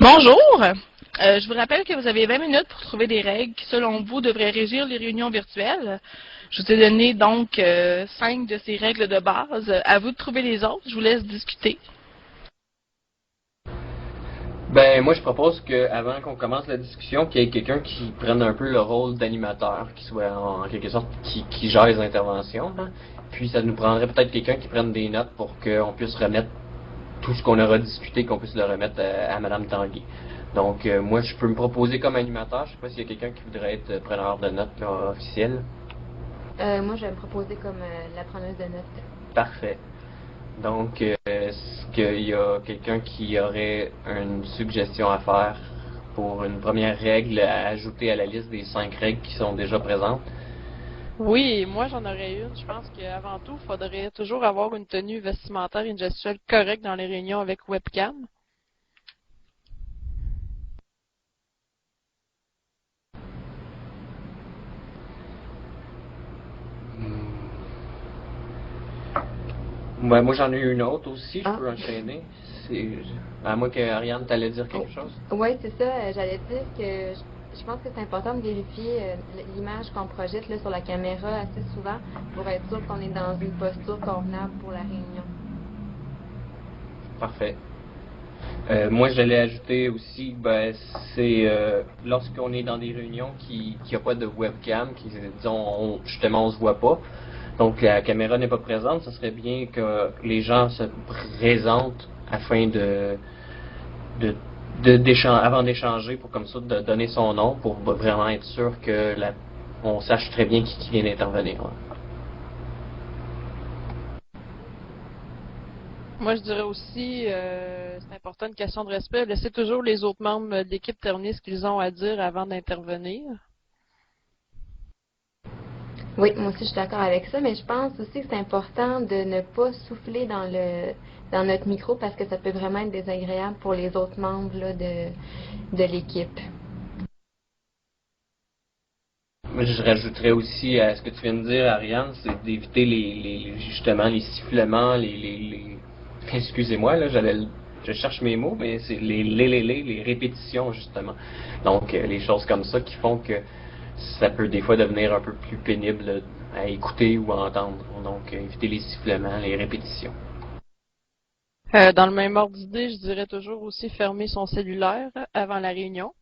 Bonjour. Je vous rappelle que vous avez 20 minutes pour trouver des règles qui, selon vous, devraient régir les réunions virtuelles. Je vous ai donné donc 5 de ces règles de base. À vous de trouver les autres. Je vous laisse discuter. Ben, moi, je propose qu'avant qu'on commence la discussion, qu'il y ait quelqu'un qui prenne un peu le rôle d'animateur, qui soit en quelque sorte qui gère les interventions. Hein. Puis, ça nous prendrait peut-être quelqu'un qui prenne des notes pour qu'on puisse remettre tout ce qu'on aura discuté, qu'on puisse le remettre à Madame Tanguy. Donc, moi, je peux me proposer comme animateur. Je sais pas s'il y a quelqu'un qui voudrait être preneur de notes là, officiel. Moi, je vais me proposer comme la preneuse de notes. Parfait. Donc, est-ce qu'il y a quelqu'un qui aurait une suggestion à faire pour une première règle à ajouter à la liste des 5 règles qui sont déjà présentes? Oui, moi j'en aurais une. Je pense qu'avant tout, il faudrait toujours avoir une tenue vestimentaire et une gestuelle correcte dans les réunions avec webcam. Ben, moi, j'en ai une autre aussi, je Ah. peux enchaîner. À moins que Ariane t'allait dire quelque chose. Oui, c'est ça. J'allais dire que je pense que c'est important de vérifier l'image qu'on projette là, sur la caméra assez souvent pour être sûr qu'on est dans une posture convenable pour la réunion. Parfait. Moi, j'allais ajouter aussi, ben, c'est lorsqu'on est dans des réunions qui a pas de webcam, qui disons justement on se voit pas, donc la caméra n'est pas présente, ce serait bien que les gens se présentent afin avant d'échanger, pour comme ça de donner son nom pour vraiment être sûr que on sache très bien qui vient d'intervenir. Hein. Moi, je dirais aussi, c'est important une question de respect. Laissez toujours les autres membres de l'équipe terminer ce qu'ils ont à dire avant d'intervenir. Oui, moi aussi je suis d'accord avec ça, mais je pense aussi que c'est important de ne pas souffler dans notre micro parce que ça peut vraiment être désagréable pour les autres membres là, de l'équipe. Je rajouterais aussi à ce que tu viens de dire, Ariane, c'est d'éviter justement les sifflements, excusez-moi, là, je cherche mes mots, mais c'est les répétitions, justement. Donc, les choses comme ça qui font que ça peut des fois devenir un peu plus pénible à écouter ou à entendre. Donc, éviter les sifflements, les répétitions. Dans le même ordre d'idée, je dirais toujours aussi fermer son cellulaire avant la réunion.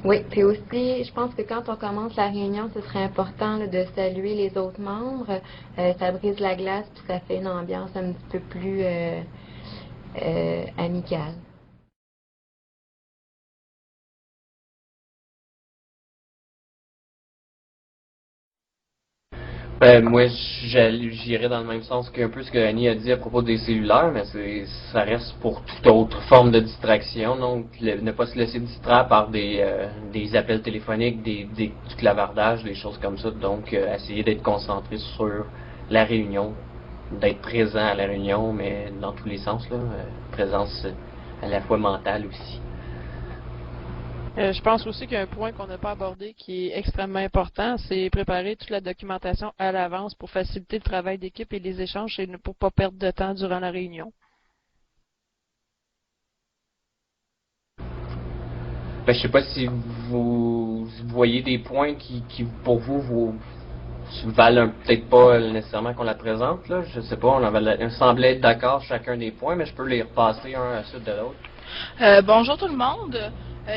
Oui, puis aussi, je pense que quand on commence la réunion, ce serait important là, de saluer les autres membres. Ça brise la glace, puis ça fait une ambiance un petit peu plus amicale. Moi, j'irais dans le même sens qu'un peu ce que Annie a dit à propos des cellulaires, mais ça reste pour toute autre forme de distraction. Donc, ne pas se laisser distraire par des appels téléphoniques, du clavardage, des choses comme ça. Donc, essayer d'être concentré sur la réunion, d'être présent à la réunion, mais dans tous les sens, là, présence à la fois mentale aussi. Je pense aussi qu'il y a un point qu'on n'a pas abordé qui est extrêmement important, c'est préparer toute la documentation à l'avance pour faciliter le travail d'équipe et les échanges et pour ne pas perdre de temps durant la réunion. Ben, je sais pas si vous voyez des points qui pour vous valent peut-être pas nécessairement qu'on la présente, là. Je sais pas, on semblait être d'accord chacun des points, mais je peux les repasser un à la suite de l'autre. Bonjour tout le monde.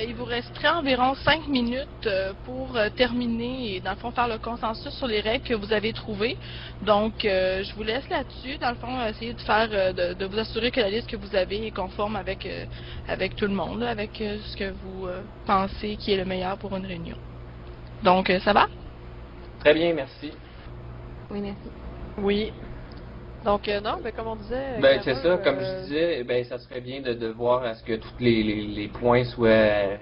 Il vous resterait environ 5 minutes pour terminer et dans le fond faire le consensus sur les règles que vous avez trouvées. Donc je vous laisse là-dessus. Dans le fond, essayez de faire de vous assurer que la liste que vous avez est conforme avec tout le monde, là, avec ce que vous pensez qui est le meilleur pour une réunion. Donc ça va? Très bien, merci. Oui, merci. Oui. Donc non, mais comme on disait... Ben, c'est Carole, ça, comme je disais, ben, ça serait bien de voir à ce que tous les points soient,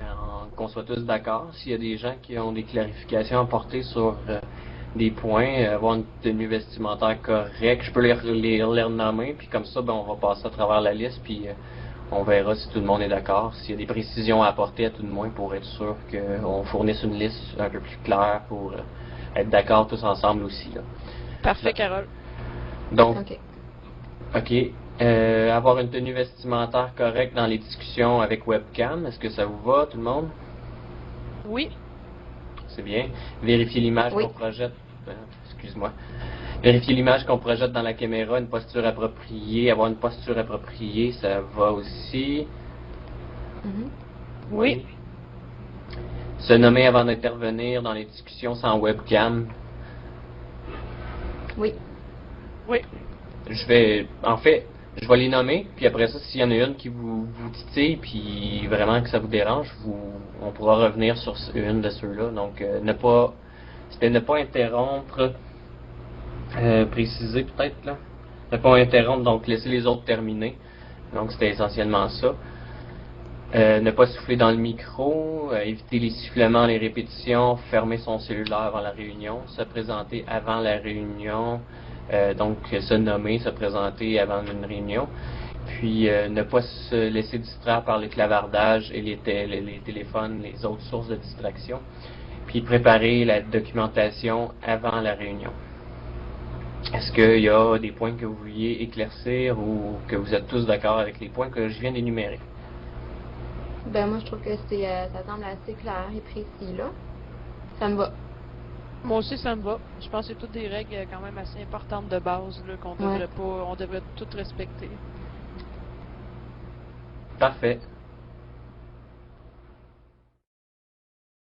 qu'on soit tous d'accord. S'il y a des gens qui ont des clarifications à apporter sur des points, avoir une tenue vestimentaire correcte, je peux les renommer, puis comme ça, ben, on va passer à travers la liste, puis on verra si tout le monde est d'accord. S'il y a des précisions à apporter à tout le moins pour être sûr qu'on fournisse une liste un peu plus claire pour être d'accord tous ensemble aussi. Là. Parfait, Carole. Donc, OK. OK. Avoir une tenue vestimentaire correcte dans les discussions avec webcam. Est-ce que ça vous va, tout le monde? Oui. C'est bien. Vérifier l'image Oui. qu'on projette. Excuse-moi. Vérifier l'image qu'on projette dans la caméra, une posture appropriée. Avoir une posture appropriée, ça va aussi. Mhm. Oui. Se nommer avant d'intervenir dans les discussions sans webcam. Oui. Oui. Je vais les nommer, puis après ça, s'il y en a une qui vous titille, puis vraiment que ça vous dérange, on pourra revenir sur une de ceux-là. Donc, ne pas interrompre, préciser peut-être là, ne pas interrompre, donc laisser les autres terminer. Donc, c'était essentiellement ça. Ne pas souffler dans le micro, éviter les sifflements, les répétitions, fermer son cellulaire avant la réunion, se présenter avant la réunion, donc se nommer, se présenter avant une réunion, puis ne pas se laisser distraire par le clavardage et les téléphones, les autres sources de distraction, puis préparer la documentation avant la réunion. Est-ce qu'il y a des points que vous vouliez éclaircir ou que vous êtes tous d'accord avec les points que je viens d'énumérer? Ben moi je trouve que ça semble assez clair et précis là. Ça me va. Moi aussi, ça me va. Je pense que c'est toutes des règles quand même assez importantes de base là, on devrait toutes respecter. Parfait.